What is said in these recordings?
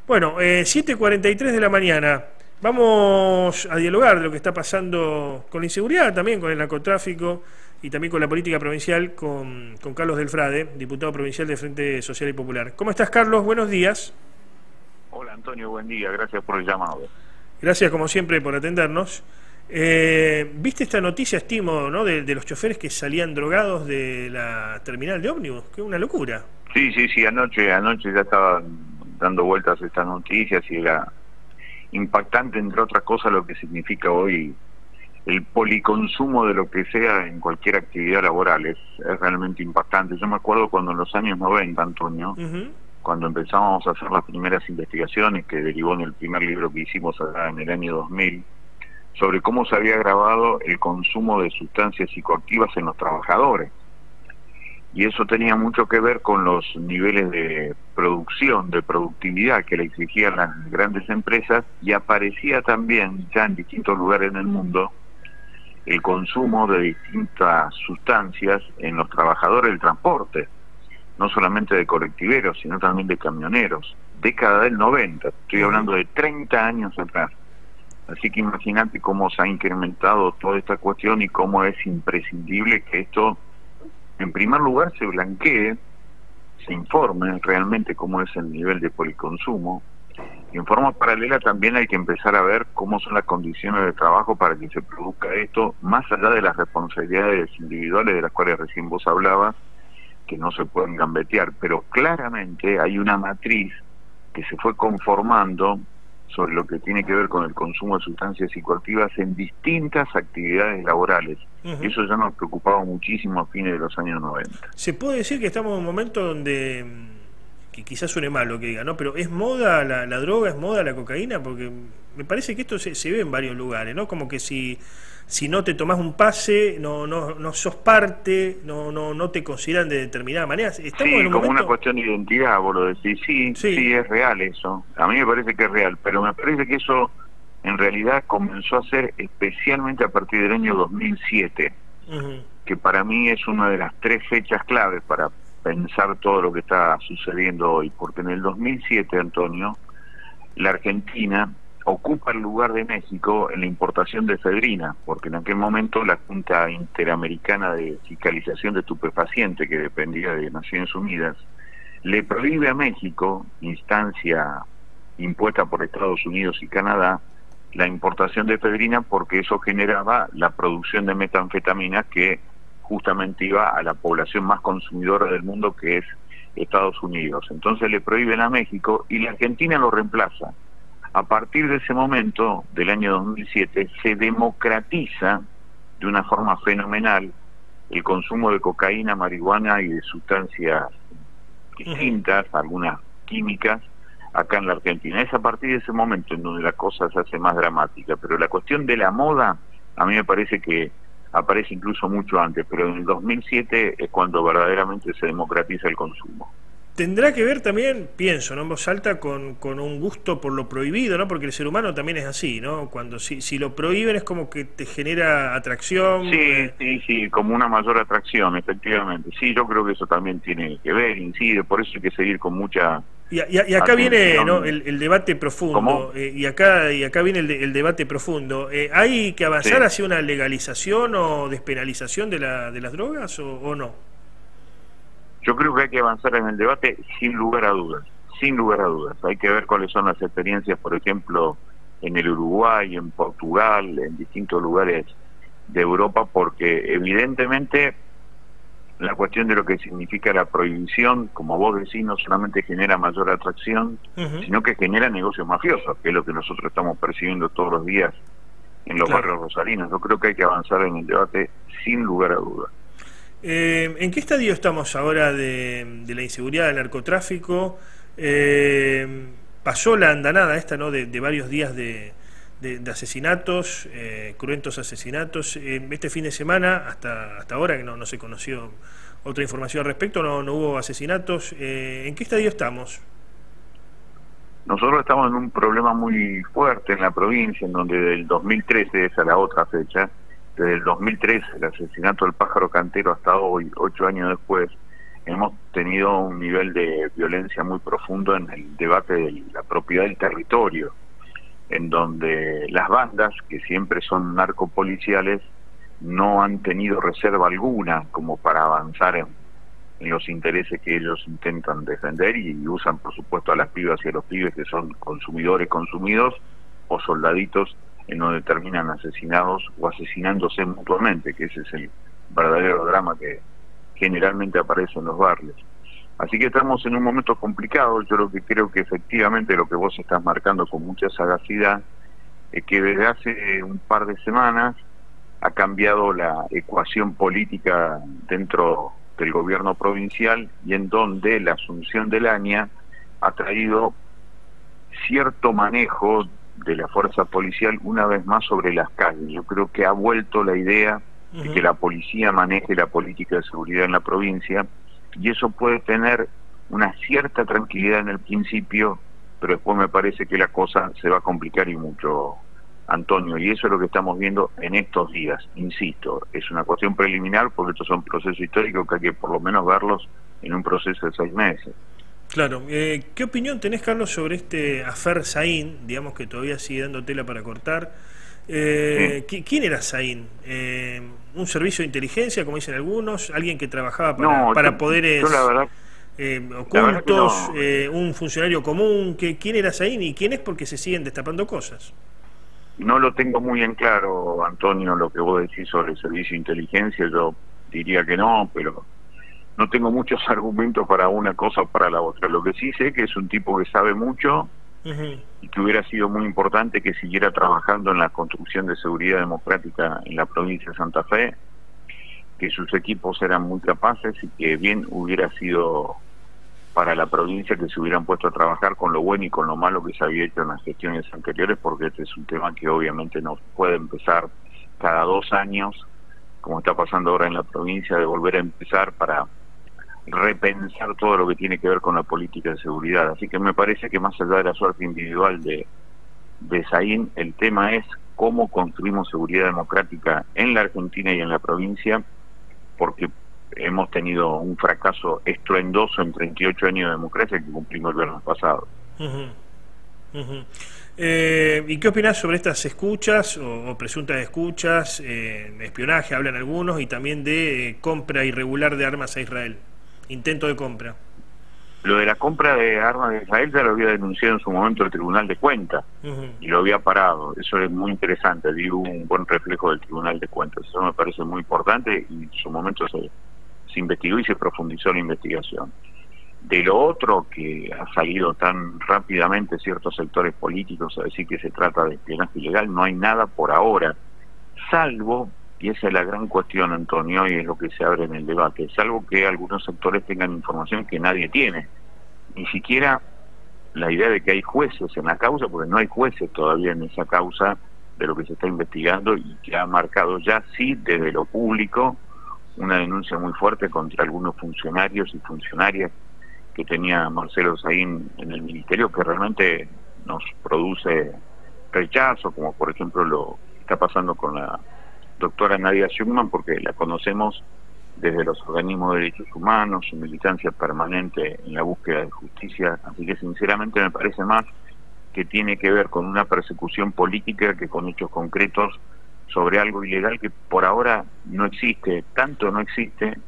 Bueno, 7:43 de la mañana. Vamos a dialogar de lo que está pasando con la inseguridad, también con el narcotráfico y también con la política provincial, con Carlos Delfrade, diputado provincial de Frente Social y Popular. ¿Cómo estás, Carlos? Buenos días. Hola, Antonio, buen día. Gracias por el llamado. Gracias, como siempre, por atendernos. ¿Viste esta noticia, estimo, ¿no? de los choferes que salían drogados de la terminal de ómnibus? Que es una locura. Sí, anoche ya estaban dando vueltas estas noticias y era impactante, entre otras cosas, lo que significa hoy el policonsumo de lo que sea en cualquier actividad laboral. Es realmente impactante. Yo me acuerdo cuando en los años 90, Antonio, cuando empezamos a hacer las primeras investigaciones, que derivó en el primer libro que hicimos allá en el año 2000, sobre cómo se había agravado el consumo de sustancias psicoactivas en los trabajadores. Y eso tenía mucho que ver con los niveles de producción, de productividad que le exigían las grandes empresas, y aparecía también ya en distintos lugares del mundo el consumo de distintas sustancias en los trabajadores del transporte, no solamente de colectiveros, sino también de camioneros. Década del 90, estoy hablando de 30 años atrás. Así que imagínate cómo se ha incrementado toda esta cuestión y cómo es imprescindible que esto, en primer lugar, se blanquee, se informe realmente cómo es el nivel de policonsumo. Y en forma paralela también hay que empezar a ver cómo son las condiciones de trabajo para que se produzca esto, más allá de las responsabilidades individuales de las cuales recién vos hablabas, que no se pueden gambetear, pero claramente hay una matriz que se fue conformando sobre lo que tiene que ver con el consumo de sustancias psicoactivas en distintas actividades laborales. Eso ya nos preocupaba muchísimo a fines de los años 90. Se puede decir que estamos en un momento donde, que quizás suene mal lo que diga, ¿no? Pero ¿es moda la droga, es moda la cocaína? Porque me parece que esto se ve en varios lugares, ¿no? Como que si no te tomás un pase, no sos parte, no te consideran de determinada manera. Estamos en un como momento... una cuestión de identidad, vos lo decís. Sí, es real eso. A mí me parece que es real, pero me parece que eso en realidad comenzó a ser especialmente a partir del año 2007, que para mí es una de las tres fechas claves para pensar todo lo que está sucediendo hoy, porque en el 2007, Antonio, la Argentina ocupa el lugar de México en la importación de efedrina, porque en aquel momento la Junta Interamericana de Fiscalización de Estupefacientes, que dependía de Naciones Unidas, le prohíbe a México, instancia impuesta por Estados Unidos y Canadá, la importación de efedrina, porque eso generaba la producción de metanfetamina que justamente iba a la población más consumidora del mundo, que es Estados Unidos. Entonces le prohíben a México y la Argentina lo reemplaza. A partir de ese momento, del año 2007, se democratiza de una forma fenomenal el consumo de cocaína, marihuana y de sustancias distintas, algunas químicas, acá en la Argentina. Es a partir de ese momento en donde la cosa se hace más dramática. Pero la cuestión de la moda, a mí me parece que aparece incluso mucho antes, pero en el 2007 es cuando verdaderamente se democratiza el consumo. Tendrá que ver también, pienso, ¿no?, en voz alta, con un gusto por lo prohibido, ¿no? Porque el ser humano también es así, ¿no? Cuando si lo prohíben es como que te genera atracción. Sí, como una mayor atracción, efectivamente. Sí, yo creo que eso también tiene que ver, incide, por eso hay que seguir con mucha... Y acá viene, ¿no?, el debate profundo. Y acá viene el debate profundo. ¿Hay que avanzar hacia una legalización o despenalización de las drogas o no? Yo creo que hay que avanzar en el debate sin lugar a dudas. Hay que ver cuáles son las experiencias, por ejemplo, en el Uruguay, en Portugal, en distintos lugares de Europa, porque evidentemente la cuestión de lo que significa la prohibición, como vos decís, no solamente genera mayor atracción, sino que genera negocios mafiosos, que es lo que nosotros estamos percibiendo todos los días en los barrios rosarinos. Yo creo que hay que avanzar en el debate sin lugar a dudas. ¿En qué estadio estamos ahora de la inseguridad, del narcotráfico? Pasó la andanada esta, ¿no?, de varios días de asesinatos, cruentos asesinatos. Este fin de semana, hasta ahora, que no se conoció otra información al respecto, no hubo asesinatos. ¿En qué estadio estamos? Nosotros estamos en un problema muy fuerte en la provincia, en donde del 2013, esa es la otra fecha, desde el 2013, el asesinato del pájaro cantero hasta hoy, 8 años después, hemos tenido un nivel de violencia muy profundo en el debate de la propiedad del territorio, en donde las bandas, que siempre son narcopoliciales, no han tenido reserva alguna como para avanzar en los intereses que ellos intentan defender, y usan por supuesto a las pibas y a los pibes que son consumidores consumidos o soldaditos, en donde terminan asesinados o asesinándose mutuamente, que ese es el verdadero drama que generalmente aparece en los barrios. Así que estamos en un momento complicado. Yo lo que creo que efectivamente lo que vos estás marcando con mucha sagacidad es que desde hace un par de semanas ha cambiado la ecuación política dentro del gobierno provincial, y en donde la asunción del ANIA ha traído cierto manejo de la fuerza policial una vez más sobre las calles. Yo creo que ha vuelto la idea de que la policía maneje la política de seguridad en la provincia, y eso puede tener una cierta tranquilidad en el principio, pero después me parece que la cosa se va a complicar y mucho, Antonio, y eso es lo que estamos viendo en estos días. Insisto, es una cuestión preliminar porque estos son procesos históricos que hay que por lo menos verlos en un proceso de 6 meses. Claro. ¿Qué opinión tenés, Carlos, sobre este Afer Saín, digamos, que todavía sigue dando tela para cortar? Sí. ¿Quién era Saín? ¿Un servicio de inteligencia, como dicen algunos? ¿Alguien que trabajaba para poderes yo la verdad, ocultos? No. ¿Un funcionario común? ¿Quién era Saín y quién es? Porque se siguen destapando cosas. No lo tengo muy en claro, Antonio, lo que vos decís sobre el servicio de inteligencia. Yo diría que no, pero no tengo muchos argumentos para una cosa o para la otra. Lo que sí sé que es un tipo que sabe mucho y que hubiera sido muy importante que siguiera trabajando en la construcción de seguridad democrática en la provincia de Santa Fe, que sus equipos eran muy capaces y que bien hubiera sido para la provincia que se hubieran puesto a trabajar con lo bueno y con lo malo que se había hecho en las gestiones anteriores, porque este es un tema que obviamente no puede empezar cada 2 años, como está pasando ahora en la provincia, de volver a empezar para repensar todo lo que tiene que ver con la política de seguridad. Así que me parece que más allá de la suerte individual de Saín, el tema es cómo construimos seguridad democrática en la Argentina y en la provincia, porque hemos tenido un fracaso estruendoso en 38 años de democracia que cumplimos el viernes pasado. ¿Y qué opinás sobre estas escuchas o presuntas escuchas, espionaje, hablan algunos, y también de compra irregular de armas a Israel? Intento de compra. Lo de la compra de armas de Israel ya lo había denunciado en su momento el Tribunal de Cuentas y lo había parado. Eso es muy interesante, dio un buen reflejo del Tribunal de Cuentas. Eso me parece muy importante y en su momento se investigó y se profundizó la investigación. De lo otro, que ha salido tan rápidamente ciertos sectores políticos a decir que se trata de espionaje ilegal, no hay nada por ahora, salvo, y esa es la gran cuestión, Antonio, y es lo que se abre en el debate, salvo que algunos sectores tengan información que nadie tiene, ni siquiera la idea de que hay jueces en la causa, porque no hay jueces todavía en esa causa de lo que se está investigando, y que ha marcado ya sí desde lo público una denuncia muy fuerte contra algunos funcionarios y funcionarias que tenía Marcelo Saín en el ministerio, que realmente nos produce rechazo, como por ejemplo lo que está pasando con la doctora Nadia Schumann, porque la conocemos desde los organismos de derechos humanos, su militancia permanente en la búsqueda de justicia, así que sinceramente me parece más que tiene que ver con una persecución política que con hechos concretos sobre algo ilegal que por ahora no existe. Tanto no existe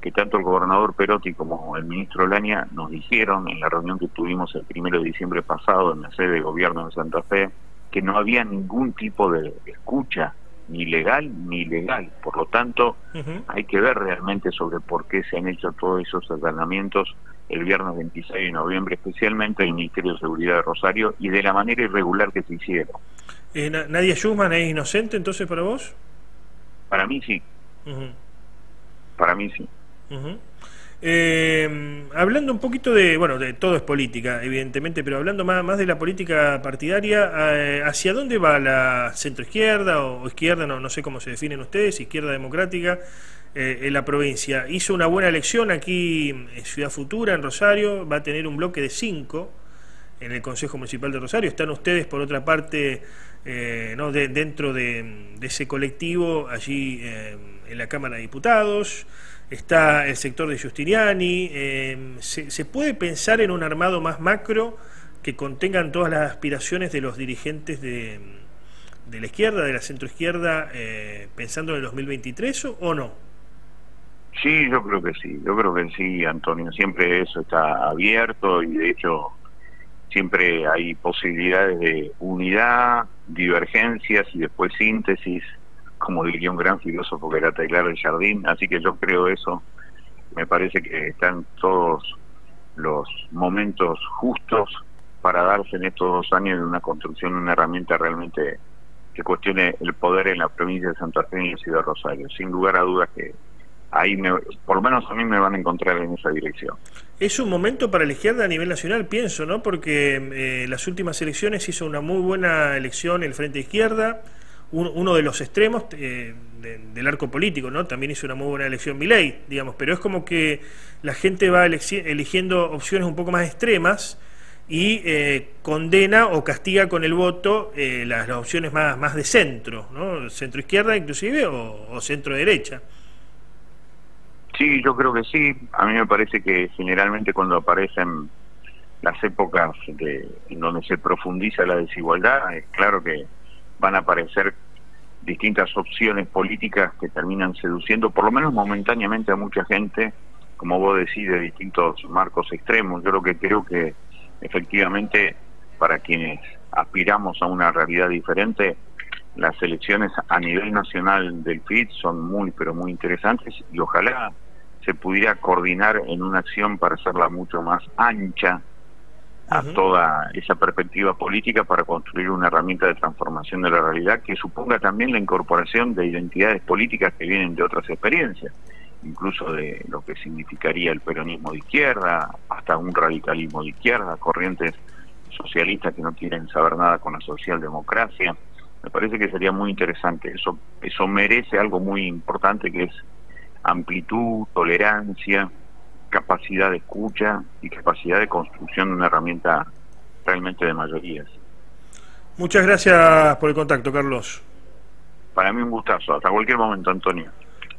que tanto el gobernador Perotti como el ministro Lania nos dijeron en la reunión que tuvimos el 1 de diciembre pasado en la sede de gobierno en Santa Fe que no había ningún tipo de escucha, ni legal ni ilegal. Por lo tanto, hay que ver realmente sobre por qué se han hecho todos esos allanamientos el viernes 26 de noviembre, especialmente el Ministerio de Seguridad de Rosario, y de la manera irregular que se hicieron. ¿Nadia Schumann es inocente entonces para vos? Para mí sí. Para mí sí. Hablando un poquito de, bueno, de todo es política, evidentemente, pero hablando más de la política partidaria, ¿hacia dónde va la centroizquierda o izquierda? No sé cómo se definen ustedes, izquierda democrática, en la provincia. Hizo una buena elección aquí en Ciudad Futura, en Rosario, va a tener un bloque de 5 en el Consejo Municipal de Rosario. Están ustedes, por otra parte, dentro de ese colectivo, allí en la Cámara de Diputados. está el sector de Giustiniani. ¿Se puede pensar en un armado más macro que contengan todas las aspiraciones de los dirigentes de la izquierda, de la centroizquierda, pensando en el 2023 o no? Sí, yo creo que sí, Antonio, siempre eso está abierto y de hecho siempre hay posibilidades de unidad, divergencias y después síntesis, como diría un gran filósofo que era Taylor del Jardín, así que yo creo eso. Me parece que están todos los momentos justos para darse en estos 2 años de una construcción de una herramienta realmente que cuestione el poder en la provincia de Santa Fe y en la ciudad de Rosario. Sin lugar a dudas que ahí, por lo menos a mí me van a encontrar en esa dirección. Es un momento para la izquierda a nivel nacional, pienso, ¿no? Porque las últimas elecciones hizo una muy buena elección el Frente Izquierda, uno de los extremos del arco político, ¿no? También hizo una muy buena elección Milei, digamos, pero es como que la gente va eligiendo opciones un poco más extremas y condena o castiga con el voto las opciones más de centro, ¿no? Centro izquierda inclusive o centro derecha. Sí, yo creo que sí. A mí me parece que generalmente cuando aparecen las épocas en donde se profundiza la desigualdad, es claro que van a aparecer distintas opciones políticas que terminan seduciendo, por lo menos momentáneamente, a mucha gente, como vos decís, de distintos marcos extremos. Yo creo que efectivamente para quienes aspiramos a una realidad diferente, las elecciones a nivel nacional del FIT son muy, pero muy interesantes y ojalá se pudiera coordinar en una acción para hacerla mucho más ancha a toda esa perspectiva política para construir una herramienta de transformación de la realidad que suponga también la incorporación de identidades políticas que vienen de otras experiencias, incluso de lo que significaría el peronismo de izquierda, hasta un radicalismo de izquierda, corrientes socialistas que no quieren saber nada con la socialdemocracia. Me parece que sería muy interesante. Eso merece algo muy importante, que es amplitud, tolerancia, capacidad de escucha y capacidad de construcción de una herramienta realmente de mayorías. Muchas gracias por el contacto, Carlos. Para mí un gustazo. Hasta cualquier momento, Antonio.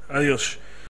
Adiós.